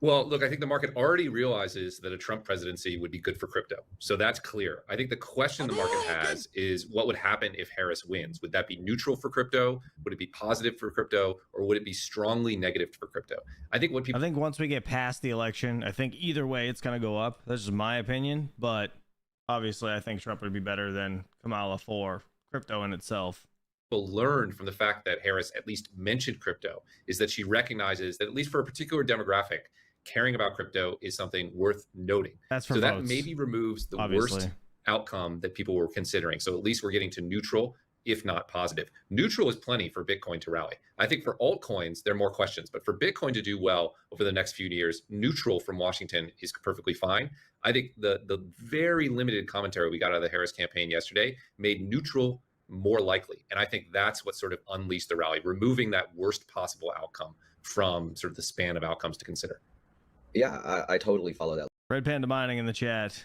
Well, look, I think the market already realizes that a Trump presidency would be good for crypto. So that's clear. I think the question the market has is what would happen if Harris wins? Would that be neutral for crypto? Would it be positive for crypto? Or would it be strongly negative for crypto? I think once we get past the election, I think either way it's going to go up. That's just my opinion. But obviously, I think Trump would be better than Kamala for crypto in itself. Learned from the fact that Harris at least mentioned crypto is that she recognizes that at least for a particular demographic, caring about crypto is something worth noting. That's for so votes, that maybe removes the obviously. Worst outcome that people were considering. So at least we're getting to neutral, if not positive. Neutral is plenty for Bitcoin to rally. I think for altcoins, there are more questions, but for Bitcoin to do well over the next few years, neutral from Washington is perfectly fine. I think the very limited commentary we got out of the Harris campaign yesterday made neutral more likely. And I think that's what sort of unleashed the rally, removing that worst possible outcome from sort of the span of outcomes to consider. Yeah, I totally follow that. Red Panda Mining in the chat.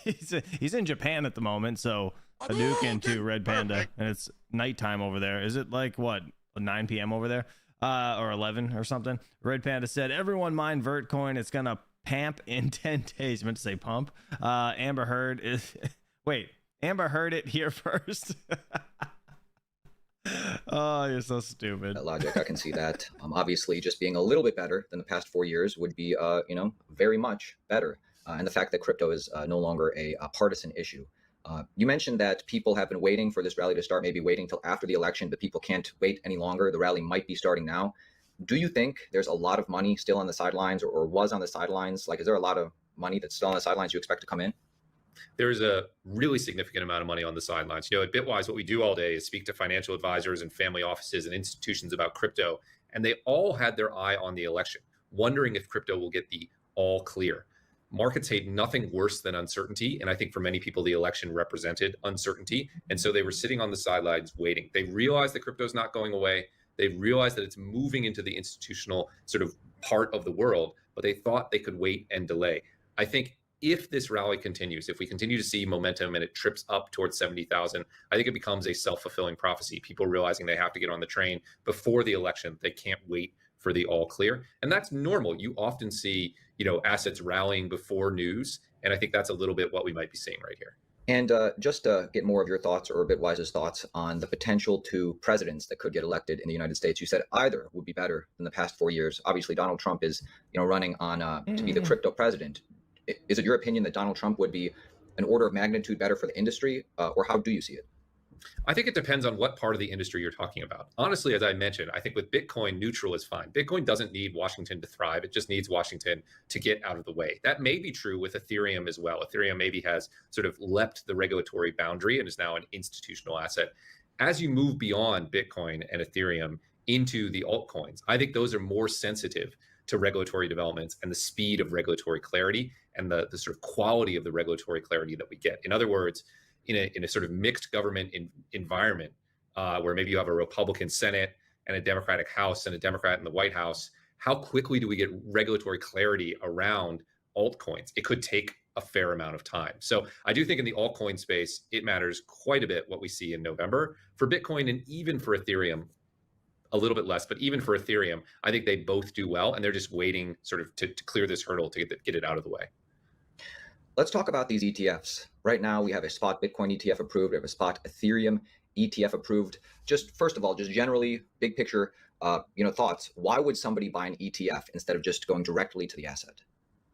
He's in Japan at the moment, so Hadouken to Red Panda, and it's nighttime over there. Is it like what 9 p.m. over there, or 11 or something? Red Panda said, "Everyone mine Vertcoin. It's gonna pamp in 10 days." I meant to say pump. Amber Heard is. Wait, Amber heard it here first. Oh, you're so stupid. Logic, I can see that. Obviously, just being a little bit better than the past 4 years would be, very much better. And the fact that crypto is no longer a partisan issue. You mentioned that people have been waiting for this rally to start, maybe waiting till after the election, but people can't wait any longer. The rally might be starting now. Do you think there's a lot of money still on the sidelines or was on the sidelines? Like, is there a lot of money that's still on the sidelines you expect to come in? There's a really significant amount of money on the sidelines. At Bitwise, what we do all day is speak to financial advisors and family offices and institutions about crypto. And they all had their eye on the election, wondering if crypto will get the all clear. Markets hate nothing worse than uncertainty. And I think for many people, the election represented uncertainty. And so they were sitting on the sidelines waiting. They realized that crypto is not going away. They realized that it's moving into the institutional sort of part of the world, but they thought they could wait and delay. I think if this rally continues, if we continue to see momentum and it trips up towards 70,000, I think it becomes a self-fulfilling prophecy. People realizing they have to get on the train before the election. They can't wait for the all clear. And that's normal. You often see, assets rallying before news. And I think that's a little bit what we might be seeing right here. And just to get more of your thoughts or Bitwise's thoughts on the potential two presidents that could get elected in the United States. You said either would be better than the past 4 years. Obviously, Donald Trump is, running on to be the crypto president. Is it your opinion that Donald Trump would be an order of magnitude better for the industry, or how do you see it? I think it depends on what part of the industry you're talking about. Honestly, as I mentioned, I think with Bitcoin, neutral is fine. Bitcoin doesn't need Washington to thrive. It just needs Washington to get out of the way. That may be true with Ethereum as well. Ethereum maybe has sort of leapt the regulatory boundary and is now an institutional asset. As you move beyond Bitcoin and Ethereum into the altcoins, I think those are more sensitive to regulatory developments and the speed of regulatory clarity and the sort of quality of the regulatory clarity that we get. In other words, in a sort of mixed government environment where maybe you have a Republican Senate and a Democratic House and a Democrat in the White House, how quickly do we get regulatory clarity around altcoins? It could take a fair amount of time. So I do think in the altcoin space, it matters quite a bit what we see in November. For Bitcoin and even for Ethereum, a little bit less, but even for Ethereum, I think they both do well, and they're just waiting sort of to clear this hurdle to get it out of the way. Let's talk about these ETFs. Right now, we have a spot Bitcoin ETF approved. We have a spot Ethereum ETF approved. Just first of all, just generally, big picture, thoughts. Why would somebody buy an ETF instead of just going directly to the asset?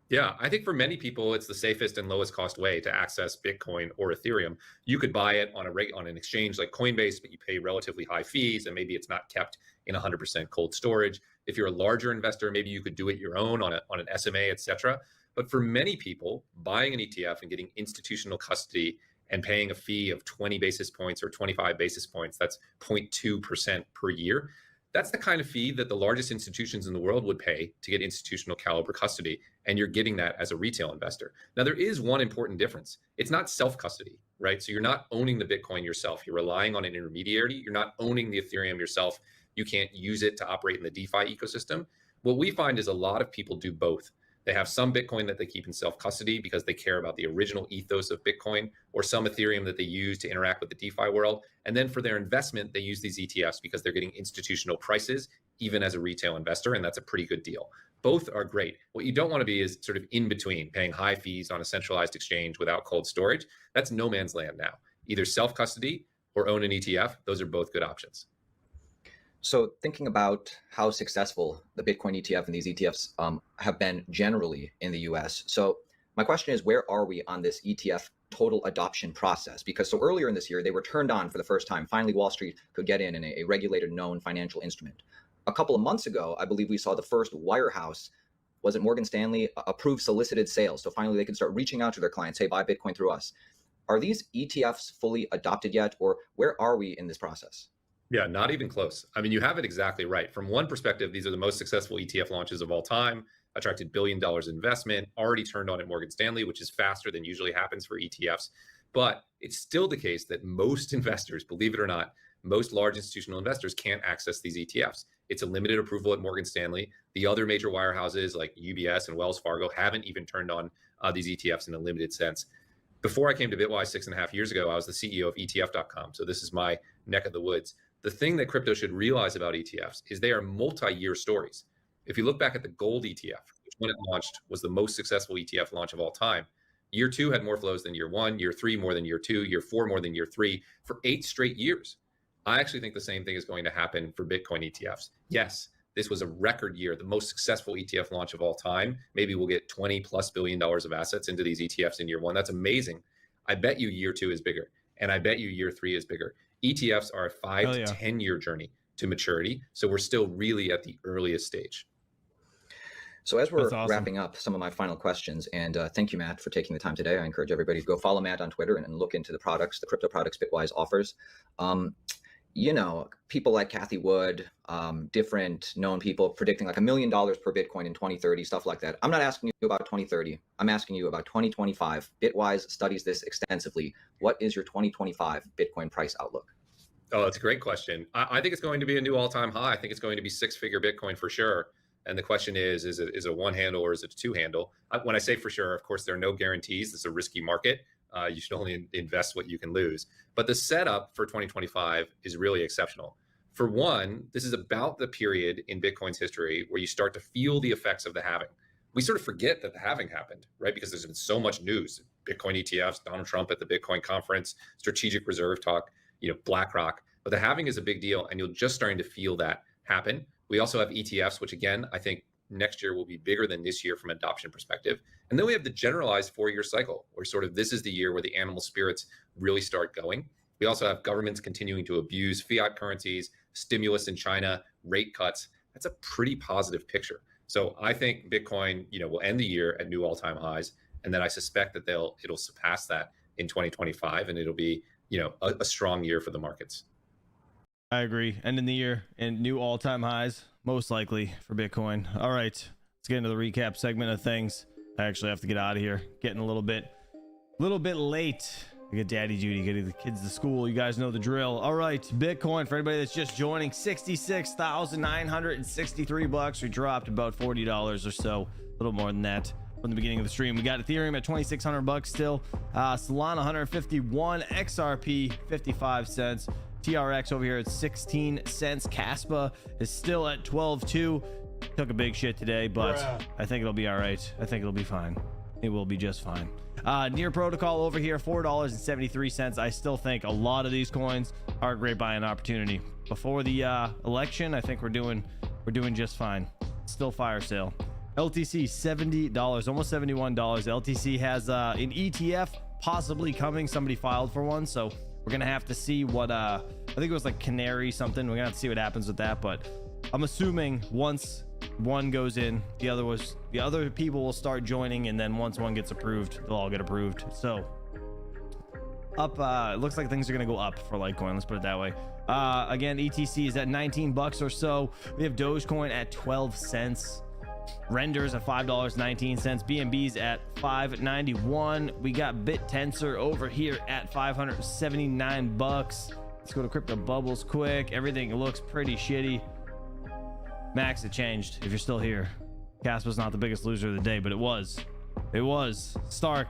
Yeah, I think for many people, it's the safest and lowest cost way to access Bitcoin or Ethereum. You could buy it on an exchange like Coinbase, but you pay relatively high fees, and maybe it's not kept in 100% cold storage. If you're a larger investor, maybe you could do it your own on an SMA, et cetera. But for many people, buying an ETF and getting institutional custody and paying a fee of 20 basis points or 25 basis points, that's 0.2% per year. That's the kind of fee that the largest institutions in the world would pay to get institutional caliber custody. And you're getting that as a retail investor. Now, there is one important difference. It's not self-custody, right? So you're not owning the Bitcoin yourself. You're relying on an intermediary. You're not owning the Ethereum yourself. You can't use it to operate in the DeFi ecosystem. What we find is a lot of people do both. They have some Bitcoin that they keep in self-custody because they care about the original ethos of Bitcoin, or some Ethereum that they use to interact with the DeFi world. And then for their investment, they use these ETFs because they're getting institutional prices, even as a retail investor, and that's a pretty good deal. Both are great. What you don't want to be is sort of in between, paying high fees on a centralized exchange without cold storage. That's no man's land now. Either self-custody or own an ETF. Those are both good options. So thinking about how successful the Bitcoin ETF and these ETFs have been generally in the US. So my question is, where are we on this ETF total adoption process? Because so earlier in this year, they were turned on for the first time. Finally, Wall Street could get in a regulated, known financial instrument. A couple of months ago, I believe we saw the first wirehouse, was it Morgan Stanley, approve solicited sales. So finally, they could start reaching out to their clients, hey, buy Bitcoin through us. Are these ETFs fully adopted yet, or where are we in this process? Yeah, not even close. I mean, you have it exactly right. From one perspective, these are the most successful ETF launches of all time, attracted $1 billion investment, already turned on at Morgan Stanley, which is faster than usually happens for ETFs. But it's still the case that most investors, believe it or not, most large institutional investors can't access these ETFs. It's a limited approval at Morgan Stanley. The other major wirehouses like UBS and Wells Fargo haven't even turned on these ETFs in a limited sense. Before I came to Bitwise 6.5 years ago, I was the CEO of ETF.com. So this is my neck of the woods. The thing that crypto should realize about ETFs is they are multi-year stories. If you look back at the gold ETF, which when it launched was the most successful ETF launch of all time, year 2 had more flows than year 1, year 3 more than year 2, year 4 more than year 3 for 8 straight years. I actually think the same thing is going to happen for Bitcoin ETFs. Yes, this was a record year, the most successful ETF launch of all time. Maybe we'll get $20+ billion of assets into these ETFs in year 1. That's amazing. I bet you year 2 is bigger, and I bet you year 3 is bigger. ETFs are a 5 to 10 year journey to maturity. So we're still really at the earliest stage. So as we're wrapping up, some of my final questions, and thank you, Matt, for taking the time today. I encourage everybody to go follow Matt on Twitter and look into the products, the crypto products Bitwise offers. People like Cathie Wood, different known people predicting like $1 million per Bitcoin in 2030, stuff like that. I'm not asking you about 2030. I'm asking you about 2025. Bitwise studies this extensively. What is your 2025 Bitcoin price outlook? Oh, that's a great question. I think it's going to be a new all-time high. I think it's going to be 6-figure Bitcoin for sure. And the question is it a one handle or is it a two handle? When I say for sure, of course, there are no guarantees. It's a risky market. You should only invest what you can lose. But the setup for 2025 is really exceptional. For one, this is about the period in Bitcoin's history where you start to feel the effects of the halving. We sort of forget that the halving happened, right? Because there's been so much news. Bitcoin ETFs, Donald Trump at the Bitcoin conference, strategic reserve talk, BlackRock. But the halving is a big deal, and you're just starting to feel that happen. We also have ETFs, which again, I think next year will be bigger than this year from an adoption perspective. And then we have the generalized 4-year cycle, where sort of this is the year where the animal spirits really start going. We also have governments continuing to abuse fiat currencies, stimulus in China, rate cuts. That's a pretty positive picture. So I think Bitcoin, will end the year at new all-time highs, and then I suspect that it'll surpass that in 2025, and it'll be, a strong year for the markets. I agree. Ending the year in new all-time highs, most likely for Bitcoin. All right, let's get into the recap segment of things. I actually have to get out of here. Getting a little bit late. I get daddy duty, getting the kids to school. You guys know the drill. All right, Bitcoin, for anybody that's just joining, $66,963. We dropped about $40 or so, a little more than that from the beginning of the stream. We got Ethereum at $2,600 still. Solana 151, XRP 55 cents. TRX over here at 16 cents. Caspa is still at 12.2. Took a big shit today, but I think it'll be all right. I think it'll be fine. It will be just fine. Near Protocol over here, $4.73. I still think a lot of these coins are a great buying opportunity. Before the election, I think we're doing just fine. Still fire sale. LTC $70, almost $71. LTC has an ETF possibly coming. Somebody filed for one, so we're gonna have to see what I think it was like Canary something. We're gonna have to see what happens with that, but I'm assuming once one goes in, the other people will start joining, and then once one gets approved, they'll all get approved. So up, it looks like things are gonna go up for Litecoin, let's put it that way. Again, ETC is at 19 bucks or so. We have Dogecoin at 12 cents. Renders at $5.19. BNB's at $5.91. We got BitTensor over here at 579 bucks. Let's go to Crypto Bubbles quick. Everything looks pretty shitty. Max, it changed. If you're still here, Caspa's not the biggest loser of the day, but it was. Stark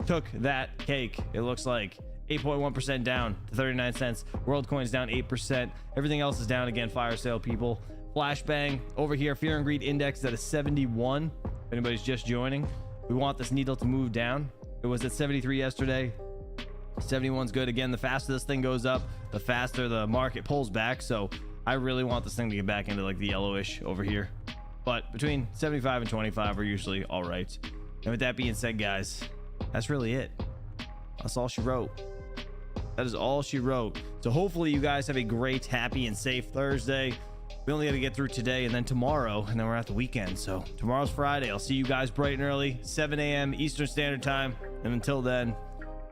took that cake. It looks like 8.1% down to 39 cents. WorldCoin's down 8%. Everything else is down again. Fire sale, people. Flashbang over here. Fear and Greed Index at a 71. If anybody's just joining, we want this needle to move down. It was at 73 yesterday. 71's good. Again, the faster this thing goes up, the faster the market pulls back. So I really want this thing to get back into like the yellowish over here. But between 75 and 25 are usually all right. And with that being said, guys, that's really it. That's all she wrote. That is all she wrote. So hopefully you guys have a great, happy, and safe Thursday. We only got to get through today and then tomorrow, and then we're at the weekend. So tomorrow's Friday. I'll see you guys bright and early, 7 a.m. Eastern Standard Time. And until then,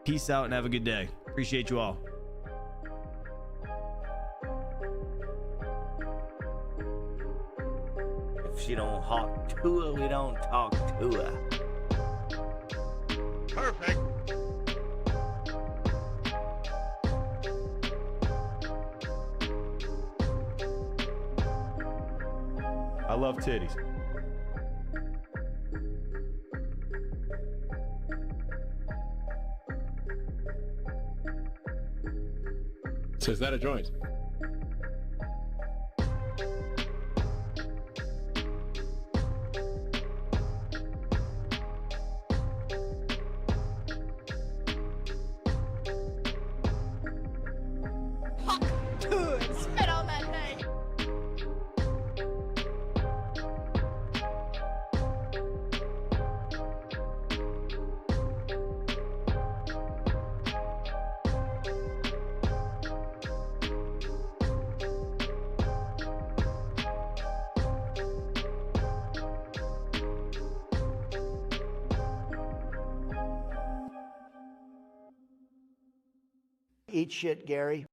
peace out and have a good day. Appreciate you all. If she don't talk to her, we don't talk to her. Perfect. I love titties. So is that a joint? Spit on that thing. Eat shit, Gary.